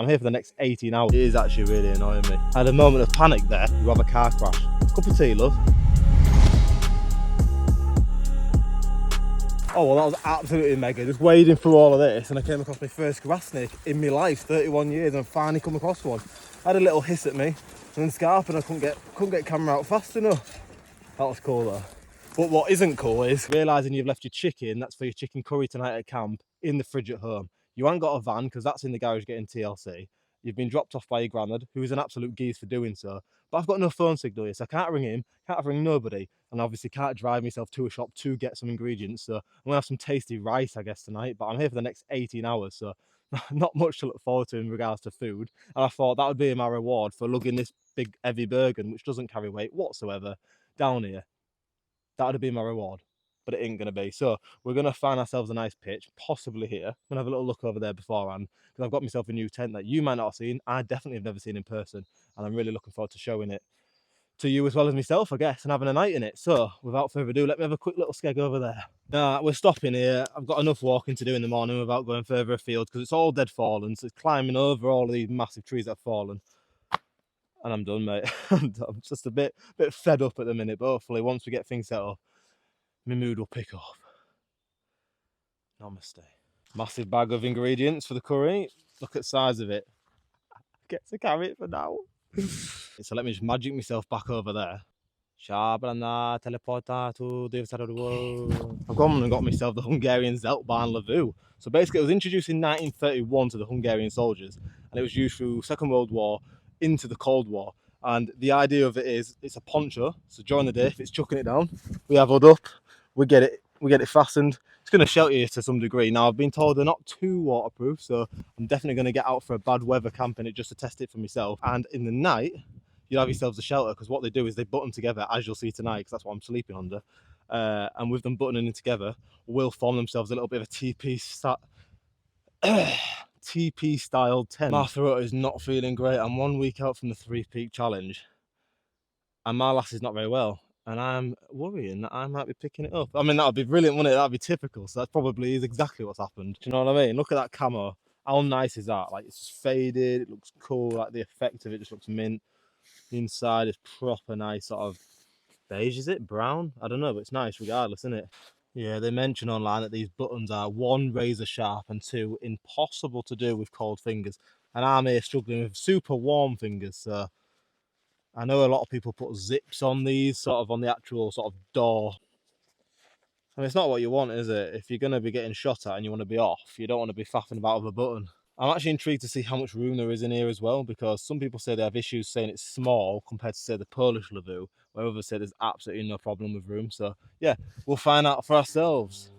I'm here for the next 18 hours. It is actually really annoying me. I had a moment of panic there. You have a car crash. Cup of tea, love. Oh, well, that was absolutely mega. Just wading through all of this, and I came across my first grass snake in my life, 31 years, and I finally come across one. I had a little hiss at me, and then scarp, and I couldn't get camera out fast enough. That was cool though. But what isn't cool is realising you've left your chicken, that's for your chicken curry tonight at camp, in the fridge at home. You ain't got a van, because that's in the garage getting TLC. You've been dropped off by your granddad, who is an absolute geese for doing so. But I've got no phone signal here, so I can't ring him, can't ring nobody, and obviously can't drive myself to a shop to get some ingredients. So I'm gonna have some tasty rice, I guess, tonight. But I'm here for the next 18 hours, so not much to look forward to in regards to food. And I thought that would be my reward for lugging this big heavy Bergen, which doesn't carry weight whatsoever, down here. That would have been my reward, but it ain't going to be. So we're going to find ourselves a nice pitch, possibly here. I'm going to have a little look over there beforehand, because I've got myself a new tent that you might not have seen. I definitely have never seen in person, and I'm really looking forward to showing it to you as well as myself, I guess, and having a night in it. So without further ado, let me have a quick little skeg over there. Now, we're stopping here. I've got enough walking to do in the morning without going further afield, because it's all dead fallen, so it's climbing over all of these massive trees that have fallen. And I'm done, mate. I'm just a bit fed up at the minute, but hopefully once we get things set up, my mood will pick up. Namaste. Massive bag of ingredients for the curry. Look at the size of it. Get to carry it for now. So let me just magic myself back over there. Teleporta to the other side of the world. I've gone and got myself the Hungarian Zeltbahn Lavu. So basically it was introduced in 1931 to the Hungarian soldiers, and it was used through Second World War into the Cold War. And the idea of it is it's a poncho, so during the day if it's chucking it down, we have hood up, we get it fastened. It's going to shelter you to some degree. Now I've been told they're not too waterproof, so I'm definitely going to get out for a bad weather camp in it just to test it for myself. And in the night you'll have yourselves a shelter, because what they do is they button together, as you'll see tonight, because that's what I'm sleeping under. And with them buttoning in together, will form themselves a little bit of a TP style tent. My throat is not feeling great. I'm 1 week out from the 3-peak challenge, and my lass is not very well, and I'm worrying that I might be picking it up. I mean, that would be brilliant, wouldn't it? That would be typical. So that probably is exactly what's happened. Do you know what I mean? Look at that camo. How nice is that? Like, it's just faded. It looks cool. Like, the effect of it just looks mint. The inside is proper nice, sort of beige, is it? Brown? I don't know, but it's nice regardless, isn't it? Yeah, they mention online that these buttons are 1, razor sharp, and 2, impossible to do with cold fingers. And I'm here struggling with super warm fingers, so I know a lot of people put zips on these, sort of on the actual sort of door. I mean, it's not what you want, is it? If you're going to be getting shot at and you want to be off, you don't want to be faffing about with a button. I'm actually intrigued to see how much room there is in here as well, because some people say they have issues saying it's small compared to, say, the Polish Lavu, where others say there's absolutely no problem with room. So yeah, we'll find out for ourselves.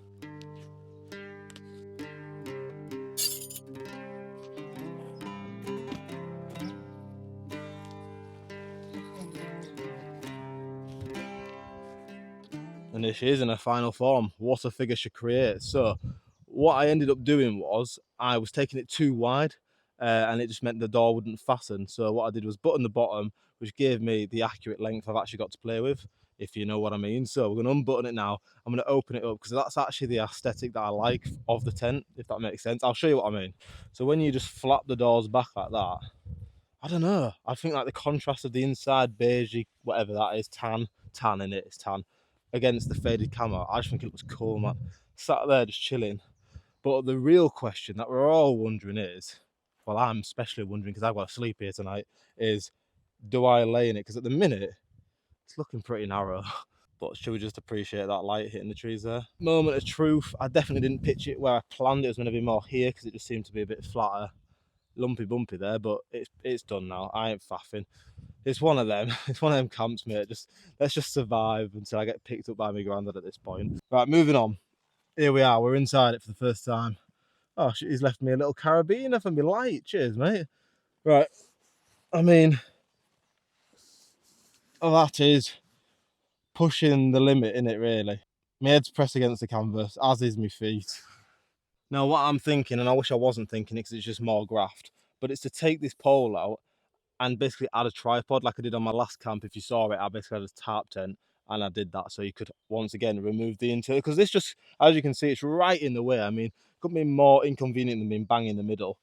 And this is in a final form. What a figure should create. So what I ended up doing was I was taking it too wide, and it just meant the door wouldn't fasten. So what I did was button the bottom, which gave me the accurate length I've actually got to play with, if you know what I mean. So we're going to unbutton it now. I'm going to open it up, because that's actually the aesthetic that I like of the tent, if that makes sense. I'll show you what I mean. So when you just flap the doors back like that, I don't know, I think like the contrast of the inside beige, whatever that is, tan in it, it's tan, against the faded camo, I just think it looks cool, man. Sat there just chilling. But the real question that we're all wondering is, well, I'm especially wondering because I've got to sleep here tonight, is do I lay in it? Because at the minute, it's looking pretty narrow. But should we just appreciate that light hitting the trees there? Moment of truth, I definitely didn't pitch it where I planned it was going to be more here, because it just seemed to be a bit flatter. Lumpy bumpy there, but it's done now. I ain't faffing. It's one of them. It's one of them camps, mate. Let's just survive until I get picked up by my granddad at this point. Right, moving on. Here we are. We're inside it for the first time. Oh, he's left me a little carabiner for my light. Cheers, mate. Right. I mean, that is pushing the limit, innit, really. My head's pressed against the canvas, as is my feet. Now, what I'm thinking, and I wish I wasn't thinking it because it's just more graft, but it's to take this pole out and basically add a tripod like I did on my last camp. If you saw it, I basically had a tarp tent, and I did that so you could once again remove the interior, because this just, as you can see, it's right in the way. I mean, it couldn't be more inconvenient than being bang in the middle.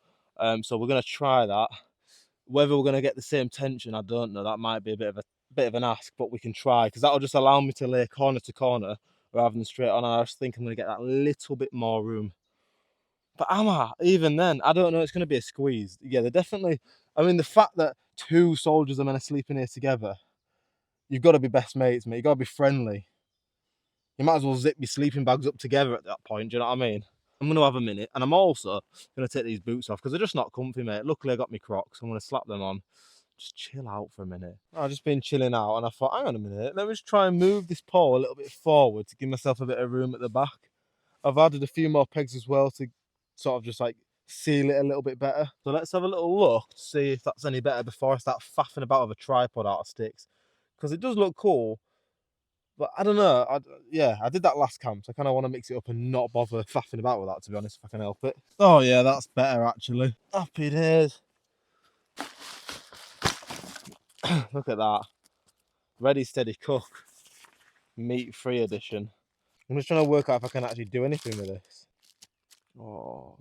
So we're going to try that. Whether we're going to get the same tension, I don't know. That might be a bit of an ask, but we can try, because that'll just allow me to lay corner to corner rather than straight on. I just think I'm going to get that little bit more room. But am I? Even then, I don't know. It's going to be a squeeze. Yeah, they're definitely. I mean, the fact that 2 soldiers are meant to sleep in here together, you've got to be best mates, mate. You've got to be friendly. You might as well zip your sleeping bags up together at that point. Do you know what I mean? I'm going to have a minute, and I'm also going to take these boots off because they're just not comfy, mate. Luckily, I got my Crocs. I'm going to slap them on. Just chill out for a minute. I've just been chilling out, and I thought, hang on a minute, let me just try and move this pole a little bit forward to give myself a bit of room at the back. I've added a few more pegs as well to sort of just like seal it a little bit better. So let's have a little look to see if that's any better before I start faffing about with a tripod out of sticks, because it does look cool. But I don't know. I did that last camp, so I kind of want to mix it up and not bother faffing about with that, to be honest, if I can help it. Oh yeah, that's better actually. Happy days. Look at that. Ready, steady, cook. Meat-free edition. I'm just trying to work out if I can actually do anything with this. Oh,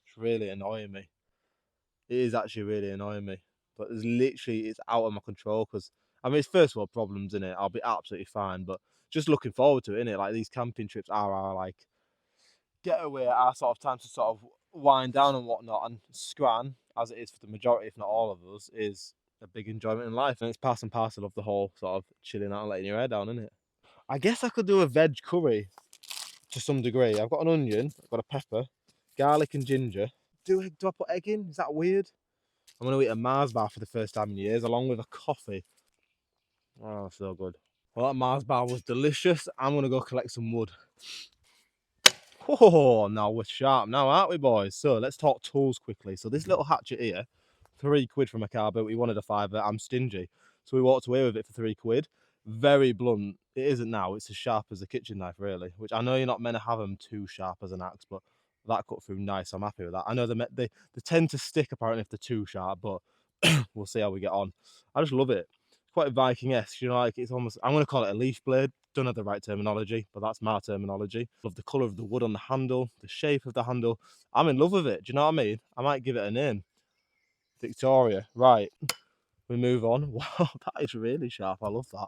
it's really annoying me. It is actually really annoying me. But it's out of my control, because, I mean, it's first world problems, innit? I'll be absolutely fine, but just looking forward to it, innit? Like, these camping trips are our, like, getaway, our sort of time to sort of wind down and whatnot. And Scran, as it is for the majority, if not all of us, is a big enjoyment in life. And it's part and parcel of the whole sort of chilling out and letting your hair down, innit? I guess I could do a veg curry to some degree. I've got an onion, I've got a pepper, garlic and ginger. Do I put egg in? Is that weird? I'm going to eat a Mars bar for the first time in years, along with a coffee. Oh, so good. Well, that Mars bar was delicious. I'm going to go collect some wood. Oh, now we're sharp now, aren't we, boys? So let's talk tools quickly. So this little hatchet here, £3 from a car boot. We wanted a fiver. I'm stingy. So we walked away with it for £3. Very blunt. It isn't now. It's as sharp as a kitchen knife, really. Which I know you're not meant to have them too sharp as an axe, but that cut through nice. I'm happy with that. I know they tend to stick apparently if they're too sharp, but we'll see how we get on. I just love it. It's quite Viking-esque, you know, like it's almost, I'm going to call it a leaf blade. Don't have the right terminology, but that's my terminology. Love the colour of the wood on the handle, the shape of the handle. I'm in love with it. Do you know what I mean? I might give it a name. Victoria. Right. We move on. Wow, that is really sharp. I love that.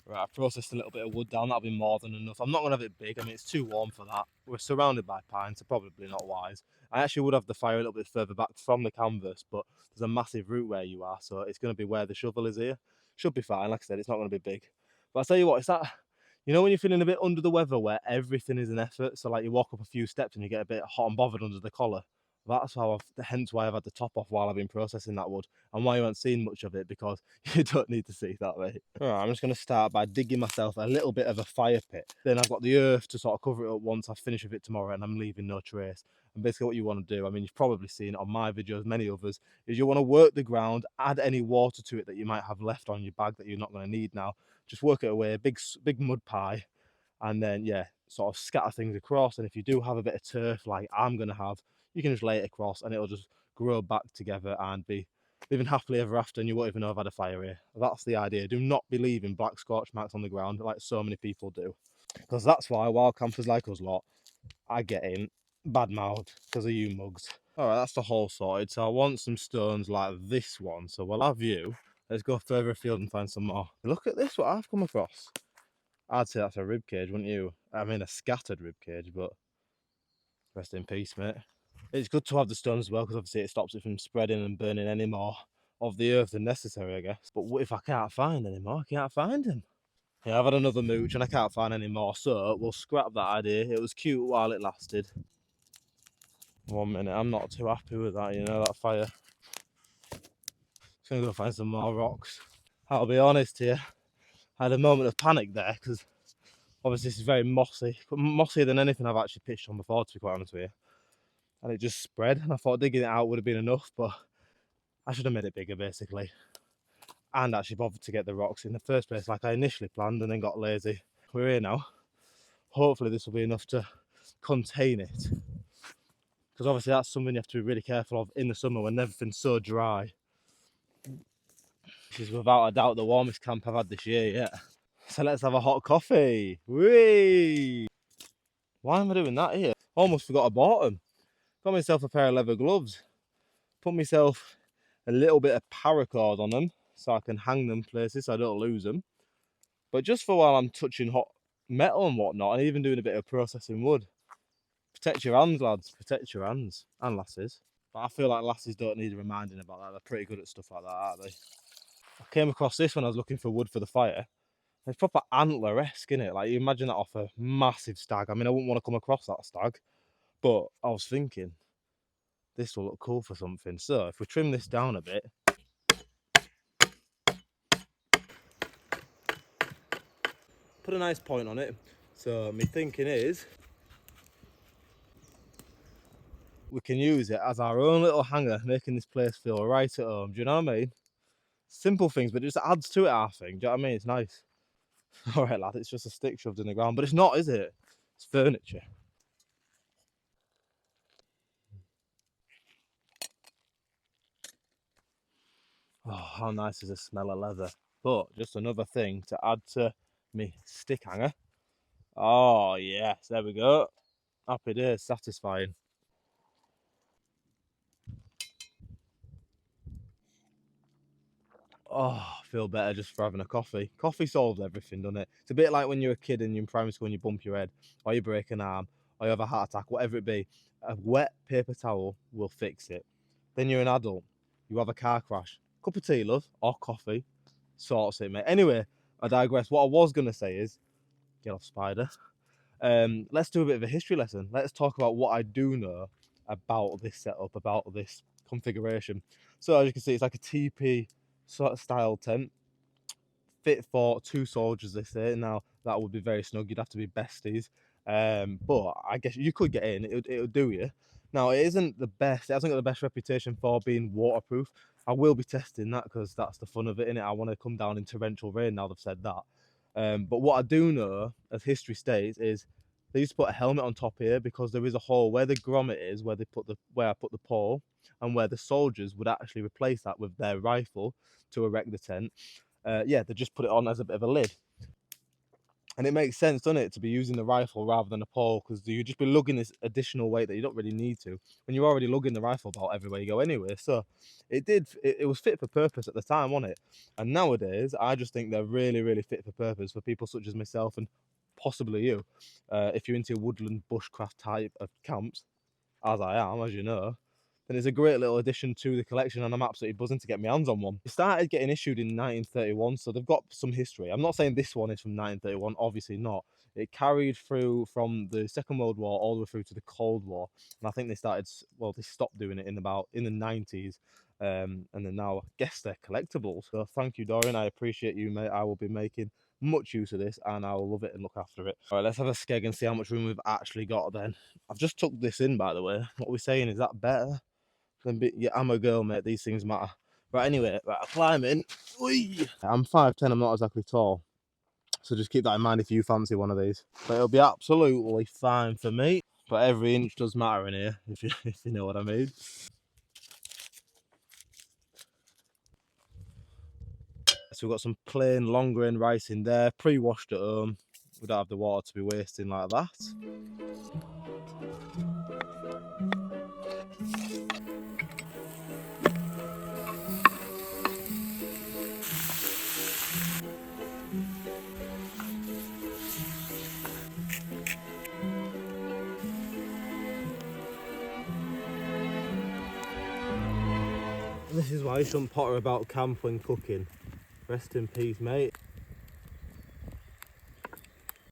Right, I've processed a little bit of wood down. That'll be more than enough. I'm not going to have it big. I mean, it's too warm for that. We're surrounded by pines, so probably not wise. I actually would have the fire a little bit further back from the canvas, but there's a massive root where you are, so it's going to be where the shovel is here. Should be fine. Like I said, it's not going to be big. But I'll tell you what, it's that, you know when you're feeling a bit under the weather where everything is an effort? So like you walk up a few steps and you get a bit hot and bothered under the collar. That's hence why I've had the top off while I've been processing that wood, and why you haven't seen much of it, because you don't need to see that, mate. Alright, I'm just going to start by digging myself a little bit of a fire pit. Then I've got the earth to sort of cover it up once I finish with it tomorrow, and I'm leaving no trace. And basically what you want to do, I mean, you've probably seen it on my videos, many others, is you want to work the ground, add any water to it that you might have left on your bag that you're not going to need now. Just work it away, big mud pie, and then, yeah, sort of scatter things across. And if you do have a bit of turf like I'm going to have, you can just lay it across and it'll just grow back together and be living happily ever after, and you won't even know I've had a fire here. That's the idea. Do not be leaving black scorch marks on the ground like so many people do, because that's why wild campers like us lot, I get in bad mouthed because of you mugs. All right, that's the hole sorted. So I want some stones like this one, so we'll have you. Let's go further afield and find some more. Look at this, what I've come across. I'd say that's a rib cage, wouldn't you? I mean, a scattered rib cage, but rest in peace, mate. It's good to have the stones as well, because obviously it stops it from spreading and burning any more of the earth than necessary, I guess. But what if I can't find any more? I can't find them. Yeah, I've had another mooch and I can't find any more, so we'll scrap that idea. It was cute while it lasted. 1 minute, I'm not too happy with that, you know, that fire. Just gonna go find some more rocks. I'll be honest here, I had a moment of panic there, because obviously this is very mossy, mossier than anything I've actually pitched on before, to be quite honest with you. And it just spread, and I thought digging it out would have been enough, but I should have made it bigger, basically, and actually bothered to get the rocks in the first place like I initially planned, and then got lazy. We're here now. Hopefully this will be enough to contain it, because obviously that's something you have to be really careful of in the summer when everything's so dry. This is without a doubt the warmest camp I've had this year yet. So let's have a hot coffee. Whee! Why am I doing that here? Almost forgot I bought them. Got myself a pair of leather gloves. Put myself a little bit of paracord on them so I can hang them places so I don't lose them. But just for while I'm touching hot metal and whatnot, and even doing a bit of processing wood. Protect your hands, lads. Protect your hands. And lasses. But I feel like lasses don't need reminding about that. They're pretty good at stuff like that, aren't they? I came across this when I was looking for wood for the fire. It's proper antler-esque, isn't it? Like, you imagine that off a massive stag. I mean, I wouldn't want to come across that stag. But I was thinking, this will look cool for something. So if we trim this down a bit, put a nice point on it. So my thinking is, we can use it as our own little hanger, making this place feel right at home. Do you know what I mean? Simple things, but it just adds to it, I think. Do you know what I mean? It's nice. All right, lad, it's just a stick shoved in the ground, but it's not, is it? It's furniture. Oh, how nice is the smell of leather. But just another thing to add to me stick hanger. Oh, yes, there we go. Happy days, satisfying. Oh, I feel better just for having a coffee. Coffee solves everything, doesn't it? It's a bit like when you're a kid and you're in primary school and you bump your head, or you break an arm, or you have a heart attack, whatever it be. A wet paper towel will fix it. Then you're an adult, you have a car crash. Cup of tea, love, or coffee, sorts it, mate. Anyway, I digress. What I was going to say is, get off, spider. Let's do a bit of a history lesson. Let's talk about what I do know about this setup, about this configuration. So as you can see, it's like a TP sort of style tent, fit for 2 soldiers, they say. Now that would be very snug. You'd have to be besties, but I guess you could get in. It would do you. Now it isn't the best. It hasn't got the best reputation for being waterproof. I will be testing that because that's the fun of it, innit? I want to come down in torrential rain now they've said that. But what I do know, as history states, is they used to put a helmet on top here because there is a hole where the grommet is, where I put the pole, and where the soldiers would actually replace that with their rifle to erect the tent. Yeah, they just put it on as a bit of a lid. And it makes sense, doesn't it, to be using the rifle rather than a pole, because you just be lugging this additional weight that you don't really need to when you're already lugging the rifle about everywhere you go anyway. So it was fit for purpose at the time, wasn't it? And nowadays, I just think they're really, really fit for purpose for people such as myself and possibly you. If you're into woodland bushcraft type of camps, as I am, as you know, then it's a great little addition to the collection, and I'm absolutely buzzing to get my hands on one. It started getting issued in 1931, so they've got some history. I'm not saying this one is from 1931, obviously not. It carried through from the Second World War all the way through to the Cold War, and I think they stopped doing it in the 90s, and then now I guess they're collectibles. So thank you, Dorian. I appreciate you, mate. I will be making much use of this, and I'll love it and look after it. All right, let's have a skeg and see how much room we've actually got then. I've just tucked this in, by the way. What are we saying? Is that better? Yeah, I'm a girl, mate. These things matter. Right, anyway, right, I'm climbing. Whee! I'm 5'10", I'm not exactly tall. So just keep that in mind if you fancy one of these. But it'll be absolutely fine for me. But every inch does matter in here, if you know what I mean. So we've got some plain long grain rice in there, pre-washed at home. We don't have the water to be wasting like that. This is why you shouldn't potter about camp when cooking. Rest in peace, mate.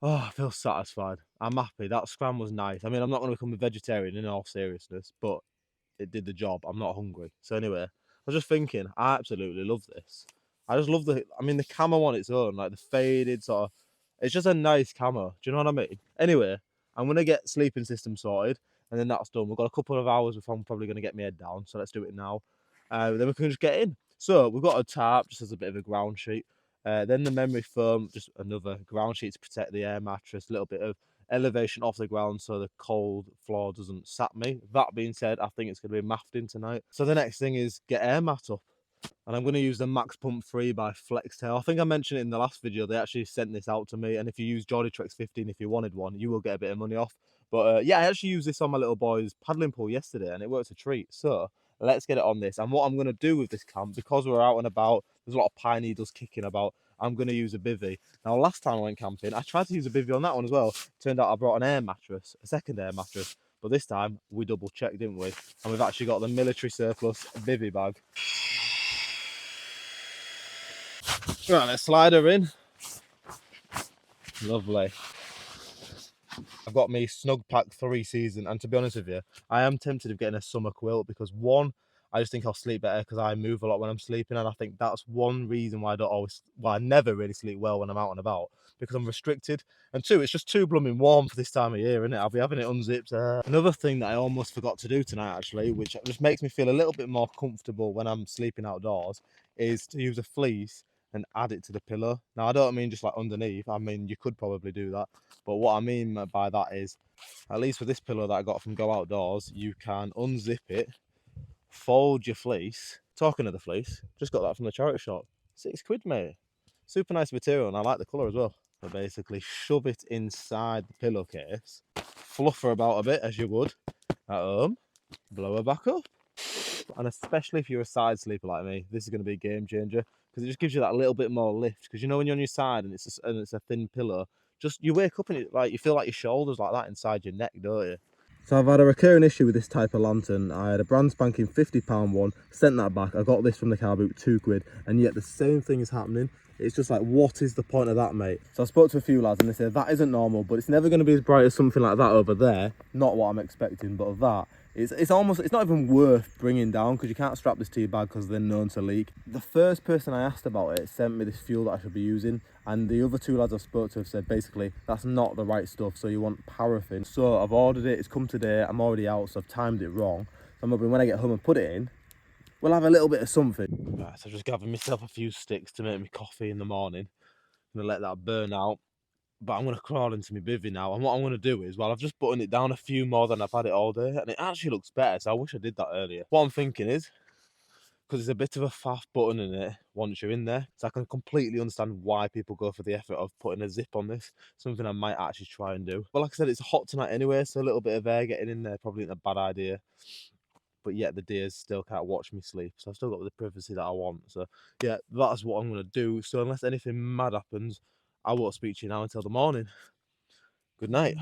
Oh, I feel satisfied. I'm happy. That scram was nice. I mean, I'm not going to become a vegetarian in all seriousness, but it did the job. I'm not hungry. So anyway, I was just thinking, I absolutely love this. I just love the camo on its own, like the faded sort of, it's just a nice camo. Do you know what I mean? Anyway, I'm going to get sleeping system sorted, and then that's done. We've got a couple of hours before I'm probably going to get my head down, so let's do it now. Then we can just get in. So we've got a tarp just as a bit of a ground sheet. Then the memory foam, just another ground sheet to protect the air mattress, a little bit of elevation off the ground so the cold floor doesn't sap me. That being said, I think it's going to be mafting tonight. So the next thing is get air mat up. And I'm going to use the Max Pump 3 by Flextail. I think I mentioned it in the last video. They actually sent this out to me. And if you use Geordie Trex 15, if you wanted one, you will get a bit of money off. But yeah, I actually used this on my little boy's paddling pool yesterday and it worked a treat. So let's get it on this. And what I'm going to do with this camp, because we're out and about, there's a lot of pine needles kicking about, I'm going to use a bivvy. Now, last time I went camping, I tried to use a bivvy on that one as well. Turned out I brought an air mattress, a second air mattress. But this time, we double checked, didn't we? And we've actually got the military surplus bivvy bag. Right, let's slide her in. Lovely. I've got me Snug Pack 3 season, and to be honest with you, I am tempted of getting a summer quilt because one, I just think I'll sleep better because I move a lot when I'm sleeping, and I think that's one reason why I don't always, well, I never really sleep well when I'm out and about because I'm restricted. And two, it's just too blooming warm for this time of year, isn't it? I'll be having it unzipped. Another thing that I almost forgot to do tonight, actually, which just makes me feel a little bit more comfortable when I'm sleeping outdoors, is to use a fleece and add it to the pillow. Now, I don't mean just like underneath. I mean, you could probably do that. But what I mean by that is, at least with this pillow that I got from Go Outdoors, you can unzip it, fold your fleece. Talking of the fleece, just got that from the charity shop. £6, mate. Super nice material, and I like the colour as well. So basically, shove it inside the pillowcase, fluff her about a bit as you would at home, blow her back up. And especially if you're a side sleeper like me, this is going to be a game changer because it just gives you that little bit more lift. Because you know when you're on your side and it's a thin pillow, just you wake up and it like you feel like your shoulders like that inside your neck, don't you? So I've had a recurring issue with this type of lantern. I had a brand spanking £50 one, sent that back. I got this from the car boot, £2, and yet the same thing is happening. It's just like, what is the point of that, mate? So I spoke to a few lads and they said that isn't normal, but it's never going to be as bright as something like that over there. Not what I'm expecting, but of that, it's almost, it's not even worth bringing down because you can't strap this to your bag because they're known to leak. The first person I asked about it sent me this fuel that I should be using, and the other two lads I spoke to have said basically that's not the right stuff, so you want paraffin. So I've ordered it, it's come today, I'm already out, so I've timed it wrong. So I'm hoping when I get home and put it in, we'll have a little bit of something. Right, so I've just gathered myself a few sticks to make me coffee in the morning. I'm gonna let that burn out. But I'm going to crawl into my bivvy now, and what I'm going to do is, well, I've just buttoned it down a few more than I've had it all day, and it actually looks better, so I wish I did that earlier. What I'm thinking is, because there's a bit of a faff button in it once you're in there, so I can completely understand why people go for the effort of putting a zip on this, something I might actually try and do. But like I said, it's hot tonight anyway, so a little bit of air getting in there probably isn't a bad idea. But yet the deers still can't watch me sleep, so I've still got the privacy that I want. So yeah, that's what I'm going to do. So unless anything mad happens, I won't speak to you now until the morning. Good night.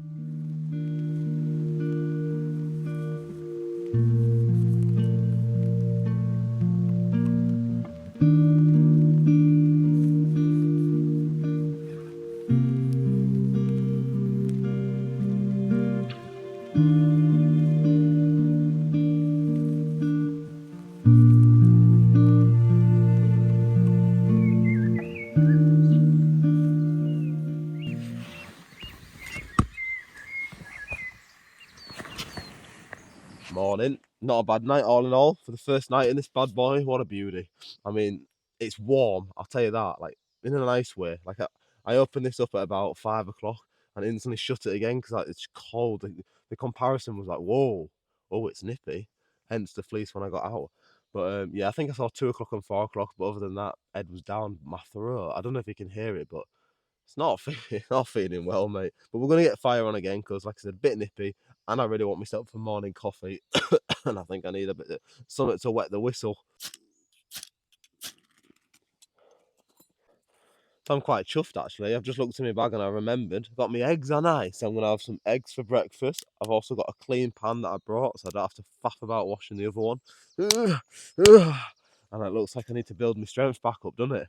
Morning. Not a bad night all in all. For the first night in this bad boy, what a beauty. I mean, it's warm, I'll tell you that, like in a nice way. Like I opened this up at about 5 o'clock and instantly shut it again because like, it's cold. The comparison was like, whoa, oh, it's nippy. Hence the fleece when I got out. But yeah, I think I saw 2 o'clock and 4 o'clock, but other than that, Ed was down my throat. I don't know if you can hear it, but it's not feeling well, mate. But we're going to get fire on again because, like I said, a bit nippy, and I really want myself a morning coffee, and I think I need a bit of something to wet the whistle. So I'm quite chuffed, actually. I've just looked in my bag and I remembered. I've got my eggs, and so I'm going to have some eggs for breakfast. I've also got a clean pan that I brought, so I don't have to faff about washing the other one. And it looks like I need to build my strength back up, doesn't it?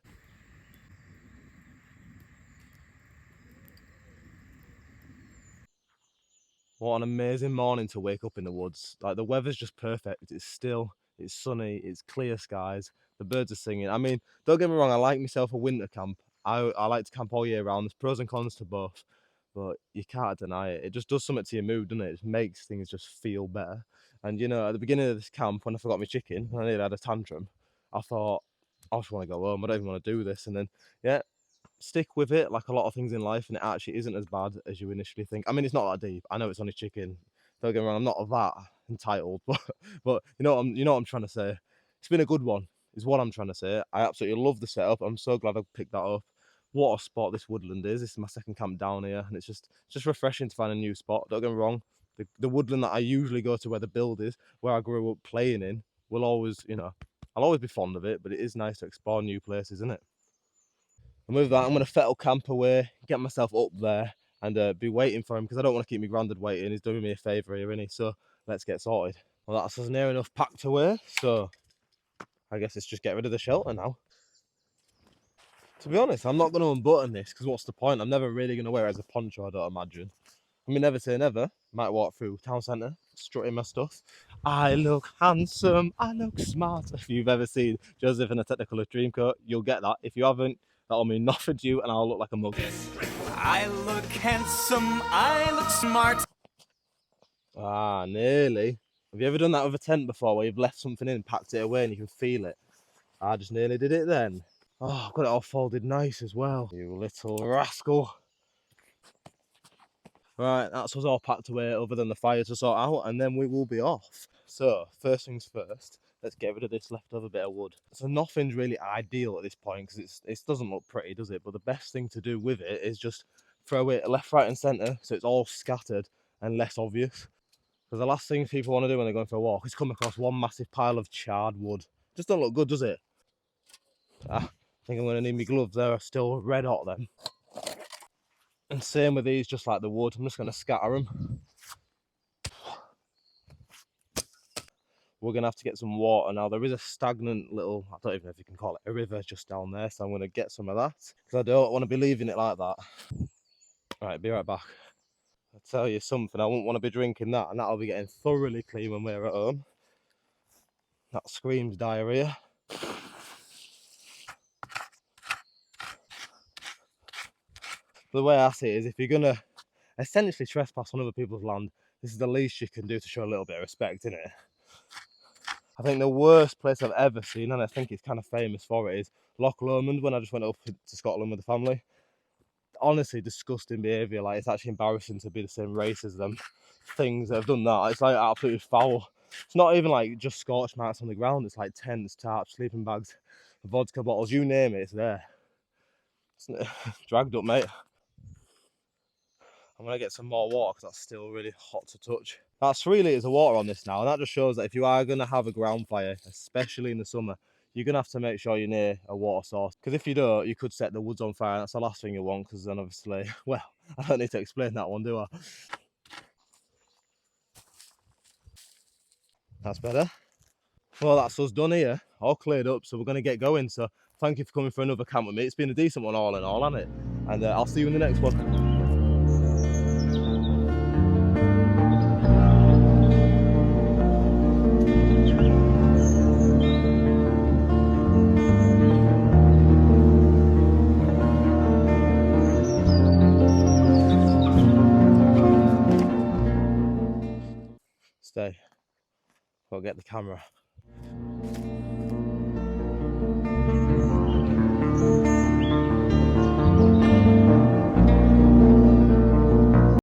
What an amazing morning to wake up in the woods. Like the weather's just perfect. It's still, it's sunny, it's clear skies, the birds are singing. I mean, don't get me wrong, I like myself a winter camp. I like to camp all year round. There's pros and cons to both, but you can't deny it. It just does something to your mood, doesn't it? It just makes things just feel better. And you know, at the beginning of this camp, when I forgot my chicken, when I nearly had a tantrum, I thought, I just want to go home. I don't even want to do this. And then, yeah, stick with it like a lot of things in life, and it actually isn't as bad as you initially think. I mean, it's not that deep. I know it's only chicken. Don't get me wrong, I'm not that entitled, but you know what I'm trying to say. It's been a good one, is what I'm trying to say. I absolutely love the setup. I'm so glad I picked that up. what a spot this woodland is. This is my second camp down here, and it's just refreshing to find a new spot. Don't get me wrong, the woodland that I usually go to where the build is, where I grew up playing in, will always, you know, I'll always be fond of it, but it is nice to explore new places, isn't it? And with that, I'm going to fettle camp away, get myself up there, and be waiting for him, because I don't want to keep my granddad waiting. He's doing me a favour here, isn't he? So let's get sorted. Well, that's us near enough packed away, so I guess it's just get rid of the shelter now. To be honest, I'm not going to unbutton this, because what's the point? I'm never really going to wear it as a poncho, I don't imagine. I mean, never say never. Might walk through town centre, strutting my stuff. I look handsome, I look smart. If you've ever seen Joseph in a Technicolor Dreamcoat, you'll get that. If you haven't, that'll mean nothing to you, and I'll look like a mug. I look handsome, I look smart. Ah, nearly. Have you ever done that with a tent before, where you've left something in, packed it away, and you can feel it? I just nearly did it then. Oh, I've got it all folded nice as well. You little rascal. Right, that's us all packed away other than the fire to sort out, and then we will be off. So, first things first, let's get rid of this leftover bit of wood. So nothing's really ideal at this point, because it doesn't look pretty, does it? But the best thing to do with it is just throw it left, right and centre, so it's all scattered and less obvious. Because the last thing people want to do when they're going for a walk is come across one massive pile of charred wood. Just don't look good, does it? I think I'm going to need my gloves. They're still red hot then. And same with these, just like the wood, I'm just going to scatter them. We're going to have to get some water now. There is a stagnant little, I don't even know if you can call it a river just down there, so I'm going to get some of that, because I don't want to be leaving it like that. Right, be right back. I'll tell you something, I wouldn't want to be drinking that, and that'll be getting thoroughly clean when we're at home. That screams diarrhea. The way I see it is, if you're going to essentially trespass on other people's land, this is the least you can do to show a little bit of respect, innit? I think the worst place I've ever seen, and I think it's kind of famous for it, is Loch Lomond, when I just went up to Scotland with the family. Honestly, disgusting behaviour. Like, it's actually embarrassing to be the same race as them. Things that have done that, it's like absolutely foul. It's not even like just scorch marks on the ground, it's like tents, tarps, sleeping bags, vodka bottles, you name it, it's there. It's dragged up, mate. I'm going to get some more water, because that's still really hot to touch. That's 3 litres of water on this now, and that just shows that if you are going to have a ground fire, especially in the summer, you're going to have to make sure you're near a water source, because if you don't, you could set the woods on fire, and that's the last thing you want, because then obviously, well, I don't need to explain that one, do I? That's better. Well, that's us done here, all cleared up, so we're going to get going. So thank you for coming for another camp with me. It's been a decent one all in all, hasn't it? And I'll see you in the next one. Stay. I'll get the camera.